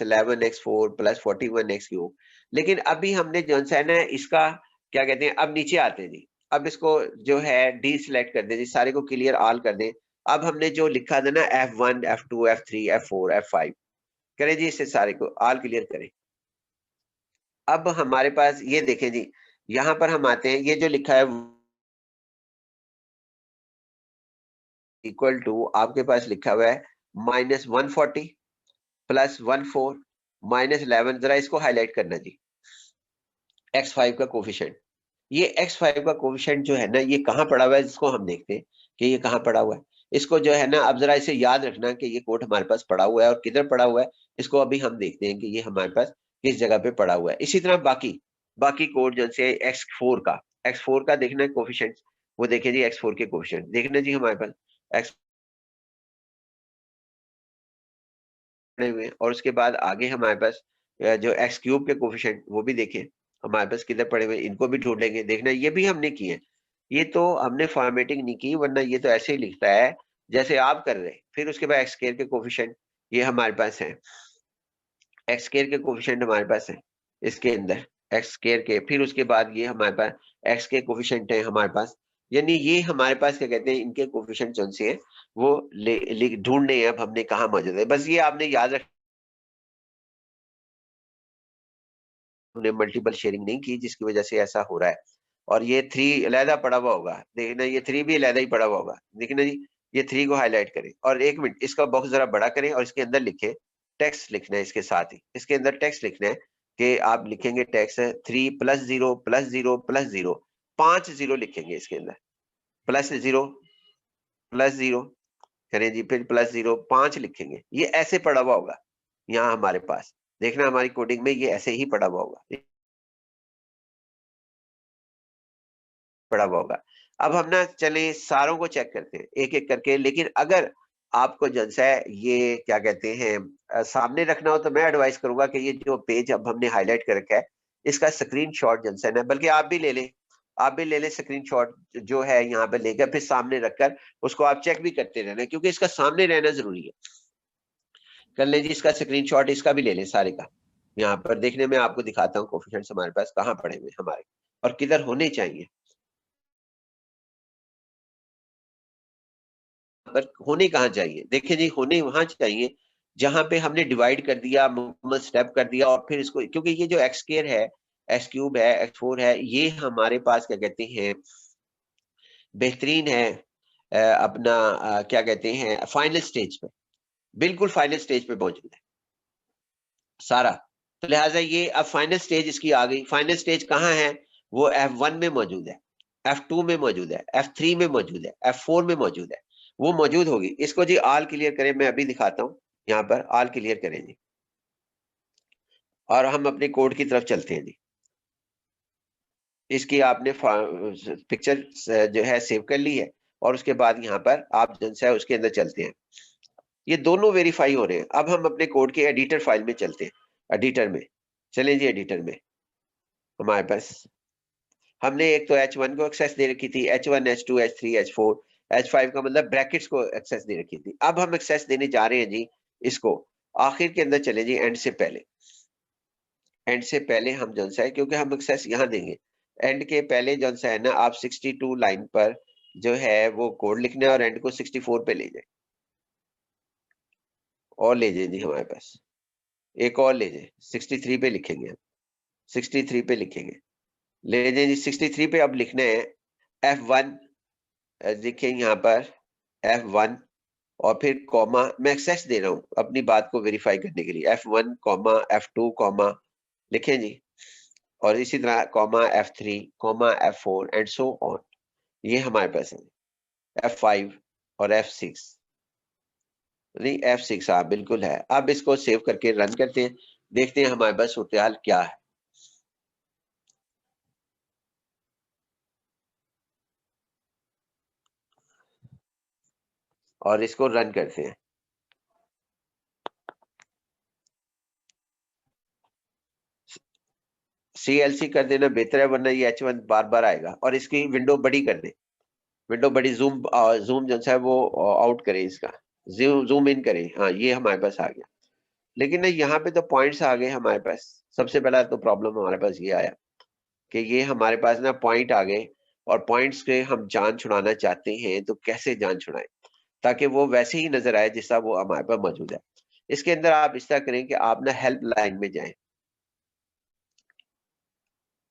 11x4 plus 41x3। लेकिन अभी हमने जो है ना इसका क्या कहते हैं, अब नीचे आते हैं जी। अब इसको जो है डी सिलेक्ट कर दें जी, सारे को क्लियर ऑल कर दें। अब हमने जो लिखा था ना F1 F2 F3 F4 F5 करें जी, इसे सारे को ऑल क्लियर करें। अब हमारे पास ये देखें जी, यहां पर हम आते हैं, ये जो लिखा है इक्वल टू आपके पास लिखा हुआ है -140 प्लस 14 -11। जरा इसको हाईलाइट करना जी, x5 का कोफिशिएंट। ये x5 का कोफिशिएंट जो है ना, ये कहाँ पड़ा हुआ है, जिसको हम देखते हैं कि ये कहाँ पड़ा हुआ है। इसको जो है ना, अब जरा इसे याद रखना कि ये कोड हमारे पास पड़ा हुआ है और किधर पड़ा हुआ है। इसको अभी हम देखते हैं कि ये हमारे पास किस जगह पे पड़ा हुआ है। इसी तरह बाकी कोड जो से x4 का देखना है कोफिशिएंट, वो देखें जी, x4 के कोफिशिएंट देखना जी हमारे पास x पड़े हुए हैं। और उसके बाद आगे हमारे पास जो x³ के कोफिशिएंट वो भी देखें हमारे पास किधर पड़े हुए हैं, इनको भी ढूंढ लेंगे। देखना ये भी हमने किए, ये तो हमने फॉर्मेटिंग नहीं की, वरना ये तो ऐसे ही लिखता है जैसे आप कर रहे हैं। फिर उसके बाद x² के कोफिशिएंट ये हमारे पास है, x² के कोफिशिएंट हमारे पास है इसके अंदर x² के। फिर उसके बाद ये हमारे पास x के कोफिशिएंट है हमारे पास, यानी ये हमारे पास क्या कहते हैं, इनके कोफिशिएंट जो से हैं वो ढूंढने हैं अब हमने कहाँ मौजूद है। बस ये आपने याद रख, हमने मल्टीपल शेयरिंग नहीं की जिसकी वजह से ऐसा हो रहा है। और ये 3 अलहदा पड़ा हुआ होगा, देखना ये 3 भी अलहदा ही पड़ा हुआ होगा। देखना जी, ये 3 को हाईलाइट करें और 1 मिनट इसका बॉक्स जरा बड़ा करें और इसके अंदर लिखें, टेक्स्ट लिखना है इसके साथ ही, इसके अंदर टेक्स्ट लिखना है कि आप लिखेंगे टेक्स्ट 3 +0 +0 +0, 5 0 लिखेंगे इसके अंदर, +0 +0 करें जी, फिर +0 5 लिखेंगे। ये ऐसे पड़ा हुआ होगा यहाँ हमारे पास, देखना हमारी कोडिंग में ये ऐसे ही पड़ा हुआ होगा, पड़ा हुआ होगा। अब हम ना चले सारों को चेक करते हैं एक एक करके। लेकिन अगर आपको जो है ये क्या कहते हैं सामने रखना हो, तो मैं एडवाइस करूंगा कि ये जो पेज अब हमने हाईलाइट कर रखा है इसका स्क्रीनशॉट जो है ना, बल्कि आप भी ले लें, स्क्रीनशॉट जो है यहाँ पे लेकर फिर सामने रखकर उसको आप चेक भी करते रहना, क्योंकि इसका सामने रहना जरूरी है। कर लें जी इसका स्क्रीनशॉट, इसका भी ले लें सारे का। यहाँ पर देखने में आपको दिखाता हूँ कोफिशिएंट्स हमारे पास कहाँ पड़े हुए हमारे और किधर होने चाहिए। पर होने कहाँ चाहिए, देखिए जी, होने वहां चाहिए जहां पे हमने डिवाइड कर दिया, मुकम्मल स्टेप कर दिया। और फिर इसको, क्योंकि ये जो x² है, x³ है, x4 है, ये हमारे पास क्या कहते हैं बेहतरीन है अपना क्या कहते हैं फाइनल स्टेज पे, बिल्कुल फाइनल स्टेज पे मौजूद है सारा। तो लिहाजा ये अब फाइनल स्टेज इसकी आ गई। फाइनल स्टेज कहाँ है, वो F1 में मौजूद है, F2 में मौजूद है, F3 में मौजूद है, F4 में मौजूद है, वो मौजूद होगी। इसको जी ऑल क्लियर करें, मैं अभी दिखाता हूँ, यहाँ पर ऑल क्लियर करें जी और हम अपने कोड की तरफ चलते हैं जी। इसकी आपने पिक्चर जो है सेव कर ली है और उसके बाद यहाँ पर आप जो है उसके अंदर चलते हैं। ये दोनों वेरीफाई हो रहे हैं। अब हम अपने कोड के एडिटर फाइल में चलते हैं, एडिटर में चलें जी। एडिटर में हमारे पास हमने एक तो H1 को एक्सेस दे रखी थी, H1 H2 H3 H4 H5 का मतलब ब्रैकेट्स को एक्सेस दे रखी थी। अब हम एक्सेस देने जा रहे हैं जी इसको आखिर के अंदर चले जी, एंड से पहले। एंड से पहले हम जो है, क्योंकि हम एक्सेस यहाँ देंगे, एंड के पहले जो है ना, आप 62 लाइन पर जो है वो कोड लिखना है और एंड को 64 पे ले जाए और ले जाए जी हमारे पास एक और ले जाए, 63 पे लिखेंगे हम, 63 पे लिखेंगे, ले जाए जी 63 पे। अब लिखना है F1, देखिए यहाँ पर F1 और फिर कॉमा, मैं एक्सेस दे रहा हूँ अपनी बात को वेरीफाई करने के लिए, F1 कॉमा F2 कॉमा लिखें जी, और इसी तरह comma F3 comma F4 and so on. ये हमारे पास है F5 और F6, नहीं F6 हाँ बिल्कुल है। अब इसको सेव करके रन करते हैं, देखते हैं हमारे पास सूरत हाल क्या है और इसको रन करते हैं। CLC कर देना बेहतर है, वरना ये H1 बार बार आएगा। और इसकी विंडो बड़ी कर दे, विंडो बड़ी, जूम जो है वो आउट करें इसका, जूम इन करें। हाँ ये हमारे पास आ गया, लेकिन ना यहाँ पे तो पॉइंट्स आ गए हमारे पास। सबसे पहला तो प्रॉब्लम हमारे पास ये आया कि ये हमारे पास ना पॉइंट आ गए, और पॉइंट्स के हम जान छुड़ाना चाहते हैं, तो कैसे जान छुड़ाएं ताकि वो वैसे ही नजर आए जैसा वो हमारे पास मौजूद है। इसके अंदर आप इस तरह करें कि आप ना हेल्प लाइन में जाएं।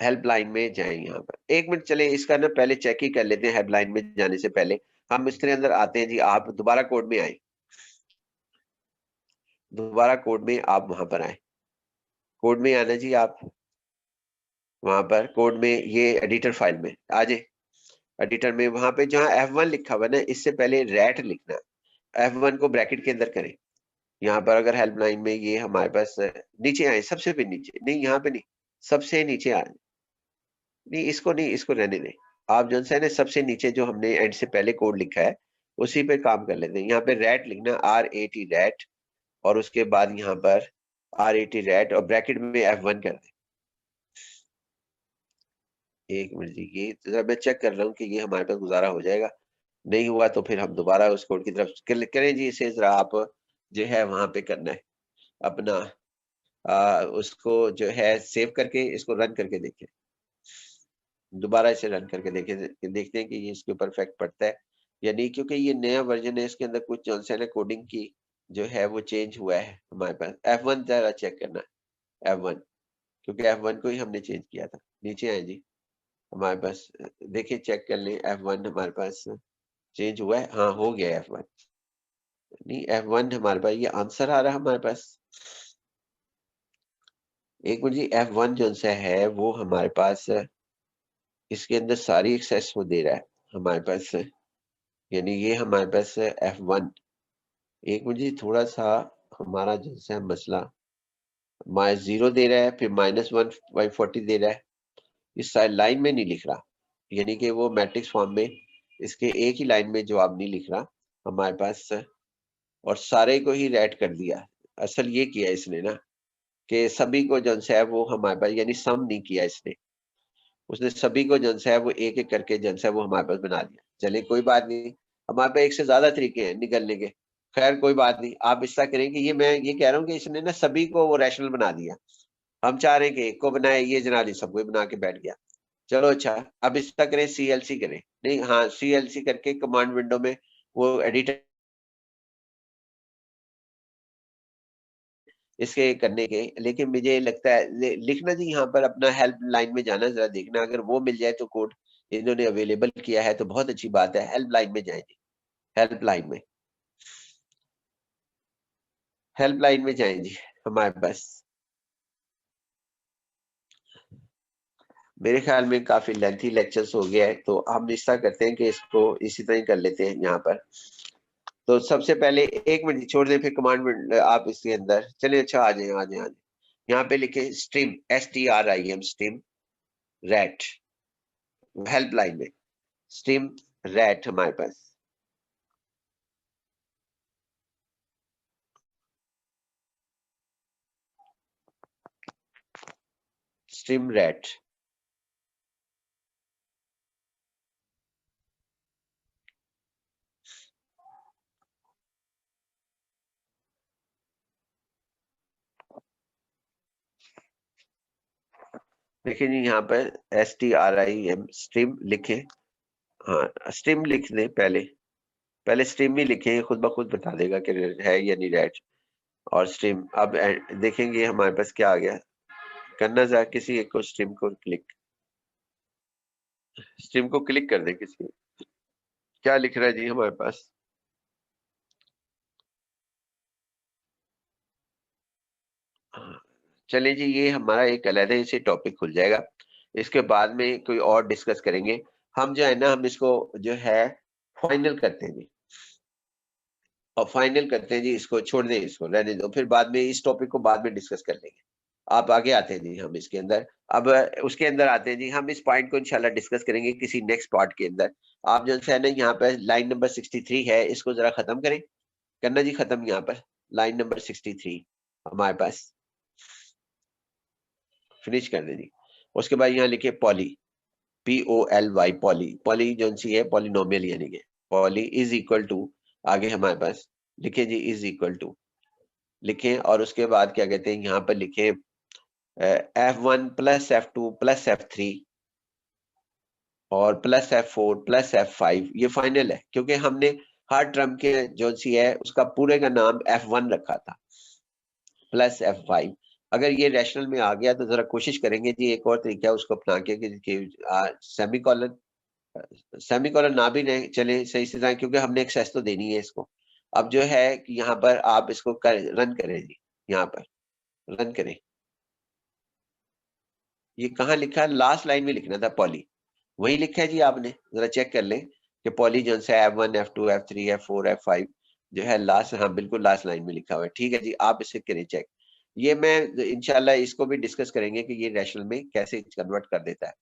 हेल्प लाइन में जाएं, यहाँ पर 1 मिनट चले इसका ना पहले चेक ही कर लेते हैं। हेल्प लाइन में जाने से पहले हम इसके अंदर आते हैं जी। आप दोबारा कोड में आए, दोबारा कोड में आप वहां पर आए, कोड में आना जी। आप वहां पर कोड में ये एडिटर फाइल में आ जाए। एडिटर में वहां पे जहाँ F1 लिखा हुआ है ना, इससे पहले रैट लिखना है। F1 को ब्रैकेट के अंदर करें। यहाँ पर अगर हेल्पलाइन में ये हमारे पास नीचे आए, सबसे भी नीचे नहीं, यहाँ पे नहीं, सबसे नीचे आ नहीं, इसको नहीं, इसको रहने दें। आप जो है ना सबसे नीचे जो हमने एंड से पहले कोड लिखा है उसी पे काम कर लेते हैं। यहाँ पे रैट लिखना, RAT रैट, और उसके बाद यहाँ पर RAT रैट और ब्रैकेट में F1 कर दें। 1 मिनट जी, ये जरा मैं चेक कर रहा हूँ कि ये हमारे पास गुजारा हो जाएगा। नहीं हुआ तो फिर हम दोबारा उस कोड की तरफ करें जी। इसे जरा आप जो है वहां पे करना है अपना, उसको जो है सेव करके इसको रन करके देखें। दोबारा इसे रन करके देखें, देखते हैं कि ये इसके ऊपर इफेक्ट पड़ता है या नहीं, क्योंकि ये नया वर्जन है, इसके अंदर कुछ जो है कोडिंग की जो है वो चेंज हुआ है हमारे पास। F1 जरा चेक करना है, F1, क्योंकि F1 को ही हमने चेंज किया था। नीचे आए जी, हमारे पास देखिए, चेक कर लें F1 हमारे पास चेंज हुआ है। हाँ, हो गया F1। नहीं, F1 हमारे पास ये आंसर आ रहा है हमारे पास। 1 मिनट जी, F1 जो सा है वो हमारे पास इसके अंदर सारी एक्सेस वो दे रहा है हमारे पास, यानी ये हमारे पास F1। 1 मिनट जी, थोड़ा सा हमारा जो है मसला, -0 दे रहा है, फिर -1/40 दे रहा है। इस लाइन में नहीं लिख रहा, यानी कि वो मैट्रिक्स फॉर्म में इसके एक ही लाइन में जवाब नहीं लिख रहा हमारे पास, और सारे को ही रैट कर दिया। असल ये किया इसने ना कि सभी को जो है वो हमारे पास, यानी सम नहीं किया इसने, उसने सभी को जो है वो एक एक करके जो है वो हमारे पास बना दिया। चलिए कोई बात नहीं, हमारे पास एक से ज्यादा तरीके हैं निकलने के। खैर कोई बात नहीं, आप इस तरह करें कि ये मैं ये कह रहा हूँ कि इसने ना सभी को वो रैशनल बना दिया। हम चाह रहे हैं कि एक को बनाए, ये जनाब सबको ही बना के बैठ गया। चलो अच्छा, अब इस तरह करें, CLC करें। नहीं, हाँ, CLC करके कमांड विंडो में वो एडिटर इसके करने के, लेकिन मुझे लगता है लिखना जी यहाँ पर अपना हेल्प लाइन में जाना, जरा देखना अगर वो मिल जाए तो कोड इन्होंने अवेलेबल किया है तो बहुत अच्छी बात है। हेल्प लाइन में जाए जी, हेल्प लाइन में, हेल्प लाइन में जाए जी हमारे पास। मेरे ख्याल में काफी लेंथी लेक्चर्स हो गया है, तो हम इस तरह करते हैं कि इसको इसी तरह ही कर लेते हैं यहाँ पर। तो सबसे पहले 1 मिनट छोड़ दें, फिर कमांड आप इसके अंदर चलिए। अच्छा, आ जाए आ जाए आ जाए, यहाँ पे लिखे stream, STRIM, stream rat, help line में स्ट्रीम रैट हमारे पास, स्ट्रीम रैट। देखिए जी, यहाँ पर STRIM स्ट्रीम लिखे। हाँ, स्ट्रीम लिख दें पहले, पहले स्ट्रीम ही लिखे, खुद ब खुद बता देगा कि है या नहीं रैट। और स्ट्रीम अब देखेंगे हमारे पास क्या आ गया। करना जरा किसी एक को, स्ट्रीम को क्लिक, स्ट्रीम को क्लिक कर दें किसी, क्या लिख रहा है जी हमारे पास। हाँ, चलिए जी, ये हमारा एक अलग से टॉपिक खुल जाएगा, इसके बाद में कोई और डिस्कस करेंगे। हम जो है ना, हम इसको जो है फाइनल करते हैं जी, और फाइनल करते हैं जी, इसको छोड़ दें, इसको रहने दो, फिर बाद में इस टॉपिक को बाद में डिस्कस कर लेंगे। आप आगे आते हैं जी, हम इसके अंदर अब उसके अंदर आते हैं जी। हम इस पॉइंट को इंशाल्लाह डिस्कस करेंगे किसी नेक्स्ट पार्ट के अंदर। आप जो है ना, यहाँ पर लाइन नंबर 63 है, इसको जरा खत्म करें, करना जी खत्म। यहाँ पर लाइन नंबर 63 हमारे पास फिनिश कर दें जी। उसके बाद यहाँ लिखे पॉली, POLY, पॉली, पॉली जो सी है पॉलिनोमियल, यानी कि पॉली इज इक्वल टू, आगे हमारे पास लिखे जी इज इक्वल टू लिखें और उसके बाद क्या कहते हैं यहाँ पर लिखें F1 plus F2 plus F3 और प्लस F4 प्लस F5, ये फाइनल है क्योंकि हमने हर टर्म के जो सी है उसका पूरे का नाम F1 रखा था प्लस F5। अगर ये रैशनल में आ गया तो जरा कोशिश करेंगे जी, एक और तरीका है उसको अपना के सेमीकोलन ना भी नहीं चले सही से जाए, क्योंकि हमने एक्सेस तो देनी है इसको। अब जो है कि यहाँ पर आप इसको रन करें जी, यहाँ पर रन करें। ये कहाँ लिखा है? लास्ट लाइन में लिखना था पॉली, वही लिखा है जी आपने, जरा चेक कर लें कि पॉली जो है F1 F2 F3 F4 F5 जो है लास्ट, हाँ बिल्कुल लास्ट लाइन में लिखा हुआ है। ठीक है जी, आप इसे करें चेक। ये मैं इंशाल्लाह इसको भी डिस्कस करेंगे कि ये रैशनल में कैसे कन्वर्ट कर देता है।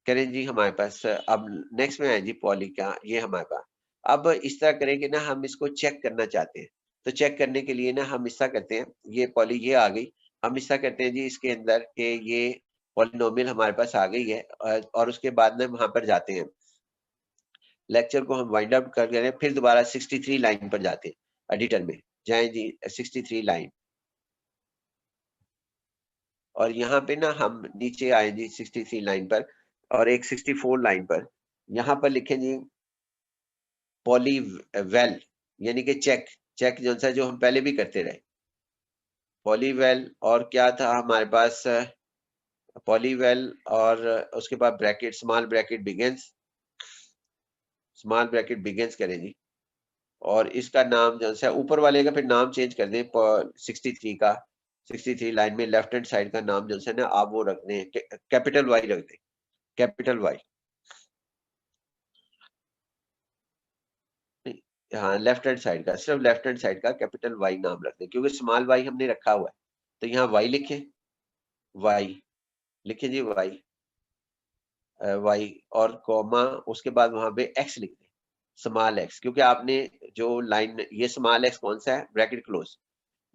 करें जी, हमारे पास अब नेक्स्ट में आए जी पॉली का, ये हमारे पास अब इस तरह करेंगे ना, हम इसको चेक करना चाहते हैं तो चेक करने के लिए ना हम इस तरह करते हैं, ये पॉली ये आ गई, हम इस तरह करते हैं जी इसके अंदर के ये पॉलिनोमियल हमारे पास आ गई है और उसके बाद में वहां पर जाते हैं, लेक्चर को हम वाइंड अप कर रहे हैं, फिर दोबारा 63 लाइन पर जाते हैं, एडिटर में जाएं जी 63 लाइन, और यहाँ पे ना हम नीचे आए जी 63 लाइन पर और एक 64 लाइन पर, यहाँ पर लिखें जी पॉलीवेल, यानी कि चेक, चेक जो सा जो हम पहले भी करते रहे पॉलीवेल, और क्या था हमारे पास पॉलीवेल, और उसके बाद bracket small bracket begins, small bracket begins करें जी, और इसका नाम जो है ऊपर वाले का फिर नाम चेंज कर दें 63 का, 63 लाइन में लेफ्ट हैंड साइड का नाम जो है ना आप वो रख दें कैपिटल वाई रख दें, कैपिटल वाई, हाँ लेफ्ट हैंड साइड का, सिर्फ लेफ्ट हैंड साइड का कैपिटल वाई नाम रख दें, क्योंकि स्मॉल वाई हमने रखा हुआ है तो यहाँ वाई लिखें, वाई लिखें जी, वाई वाई और कॉमा, उसके बाद वहां पे एक्स लिख दें, स्मॉल एक्स, क्योंकि आपने जो लाइन, ये स्मॉल एक्स कौन सा है, ब्रैकेट क्लोज,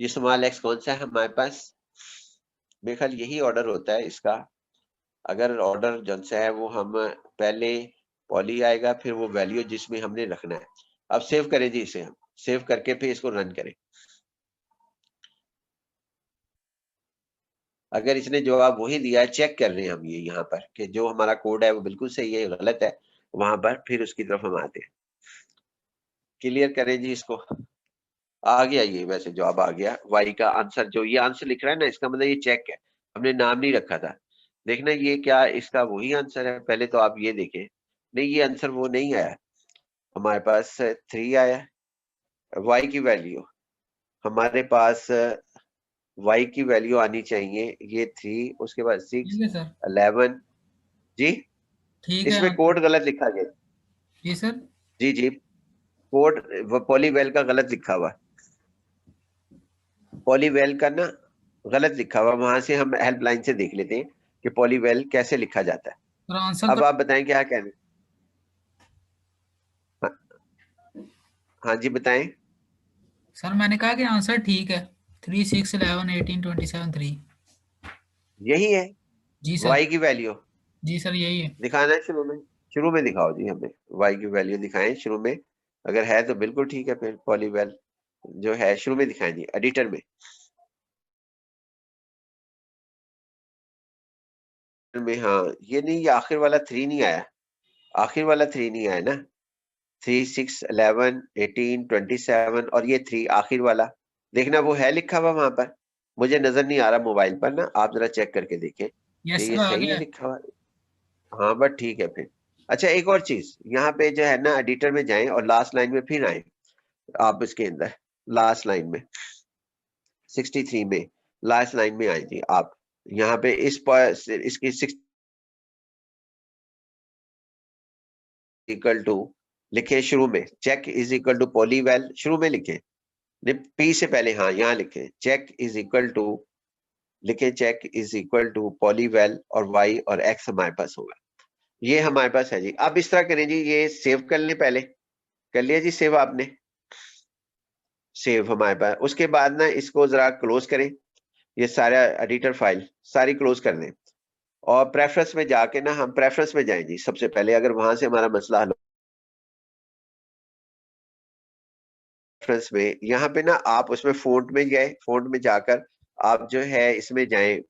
ये स्मॉल एक्स कौन सा है हमारे पास, मेरे ख्याल यही ऑर्डर होता है इसका, अगर ऑर्डर जो सा है वो हम पहले पॉली आएगा फिर वो वैल्यू जिसमें हमने रखना है। अब सेव करें जी इसे, हम सेव करके फिर इसको रन करें। अगर इसने जवाब वही दिया है, चेक कर रहे हैं हम ये यहाँ पर कि जो हमारा कोड है वो बिल्कुल सही है गलत है, वहां पर फिर उसकी तरफ हम आते हैं। क्लियर करें जी इसको, आ गया ये, वैसे जवाब आ गया, वाई का आंसर, जो ये आंसर लिख रहा है ना इसका मतलब ये चेक है, हमने नाम नहीं रखा था। देखना ये क्या इसका वही आंसर है, पहले तो आप ये देखें, नहीं ये आंसर वो नहीं आया, हमारे पास 3 आया, वाई की वैल्यू हमारे पास वाई की वैल्यू आनी चाहिए ये 3, उसके बाद 6 ठीक है सर। 11 जी, ठीक है इसमें आंसर। कोड गलत लिखा गया जी सर। जी जी, कोड पॉलीवेल का गलत लिखा हुआ, पॉलीवेल का ना गलत लिखा हुआ, वहां से हम हेल्पलाइन से देख लेते हैं कि पॉलीवेल कैसे लिखा जाता है। सर आंसर तो, अब आप बताएं क्या कहना, हाँ, हाँ जी बताएं। सर मैंने कहा कि आंसर ठीक है, 3 6 11 18 27 3। यही है जी सर। वाई की वैल्यू, जी सर यही है। दिखाना है शुरू में दिखाओ जी हमें, वाई की वैल्यू दिखाएं शुरू में, अगर है तो बिल्कुल ठीक है, फिर पॉलीवेल जो है शुरू में दिखाएं जी एडिटर में, हाँ ये नहीं, ये आखिर वाला 3 नहीं आया, आखिर वाला 3 नहीं आया ना, 3 6 11 18 27 और ये 3 आखिर वाला, देखना वो है लिखा हुआ वहां पर, मुझे नजर नहीं आ रहा मोबाइल पर ना, आप जरा चेक करके देखें कि यस ये सर आ सही है गया। लिखा हुआ। हाँ बस ठीक है फिर। अच्छा एक और चीज, यहाँ पे जो है ना एडिटर में जाएं और लास्ट लाइन में फिर आए, आप इसके अंदर लास्ट लाइन में 63 में लास्ट लाइन में आए जी आप, यहाँ पे इसकी 6 इक्वल टू लिखे शुरू में, चेक इज इक्वल टू पॉलीवेल शुरू में लिखे, पी से पहले, हाँ यहाँ लिखे चेक इज इक्वल टू, लिखे चेक इज इक्वल टू पॉलीवेल और वाई और एक्स हमारे पास होगा, ये हमारे पास है जी। अब इस तरह करें जी, ये सेव कर लें, पहले कर लिया जी सेव आपने, सेव हमारे पास, उसके बाद ना इसको जरा क्लोज करें, ये सारा एडिटर फाइल सारी क्लोज कर दें, और प्रेफरेंस में जाके ना हम प्रेफरेंस में जाएं जी सबसे पहले, अगर वहां से हमारा मसला हल, प्रेफरेंस में यहाँ पे ना आप उसमें फ़ॉन्ट में गए, फ़ॉन्ट में जाकर आप जो है इसमें जाएं,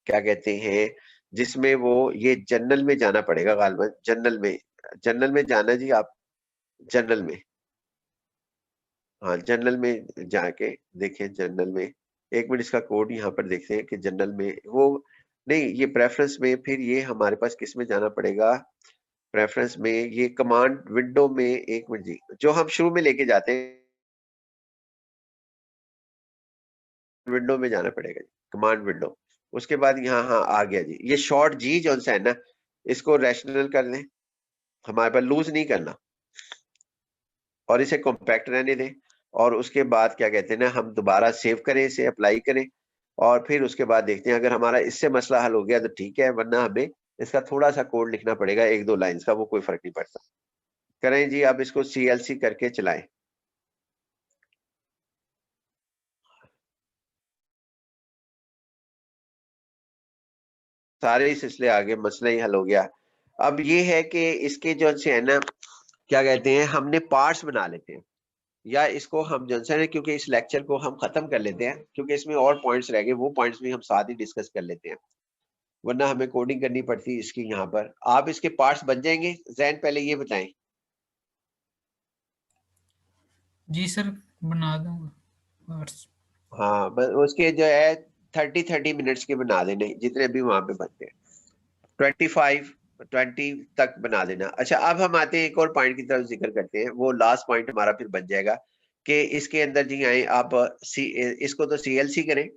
क्या कहते हैं, जिसमें वो ये जनरल में जाना पड़ेगा गालिबन, जनरल में जाना जी आप, जनरल में, हाँ जनरल में जाके देखें, जनरल में 1 मिनट इसका कोड यहाँ पर देखते हैं कि जनरल में वो नहीं, ये प्रेफरेंस में, फिर ये हमारे पास किस में जाना पड़ेगा, प्रेफरेंस में ये कमांड विंडो में, 1 मिनट जी, जो हम शुरू में लेके जाते हैं विंडो में जाना पड़ेगा जी, कमांड विंडो। उसके बाद यहाँ, हाँ आ गया जी, ये शॉर्ट जी जो है ना, इसको रैशनल कर लें, हमारे पास लूज नहीं करना, और इसे कॉम्पैक्ट रहने दें। और उसके बाद क्या कहते हैं ना, हम दोबारा सेव करें, इसे अप्लाई करें, और फिर उसके बाद देखते हैं अगर हमारा इससे मसला हल हो गया तो ठीक है, वरना हमें इसका थोड़ा सा कोड लिखना पड़ेगा, 1-2 लाइंस का, वो कोई फर्क नहीं पड़ता। करें जी, अब इसको CLC करके चलाएं। सारे ही सिलसिले आगे, मसला ही हल हो गया। अब ये है कि इसके जो है ना, क्या कहते हैं, हमने पार्ट्स बना लेते हैं, या इसको हम जो है, क्योंकि इस लेक्चर को हम खत्म कर लेते हैं, क्योंकि इसमें और पॉइंट्स रह गए, वो पॉइंट्स भी हम साथ ही डिस्कस कर लेते हैं, वरना हमें कोडिंग करनी पड़ती है इसकी। यहाँ पर आप इसके पार्ट्स बन जाएंगे। जैन पहले ये बताएं। जी सर, बना दूंगा पार्ट्स। हाँ बस उसके जो है 30 मिनट्स के बना देने, जितने भी वहां पे बनते हैं, 20 तक बना देना। अच्छा, अब हम आते हैं एक और पॉइंट की तरफ, जिक्र करते हैं, वो लास्ट पॉइंट हमारा फिर बन जाएगा कि इसके अंदर जी आए आप इसको तो CLC करें,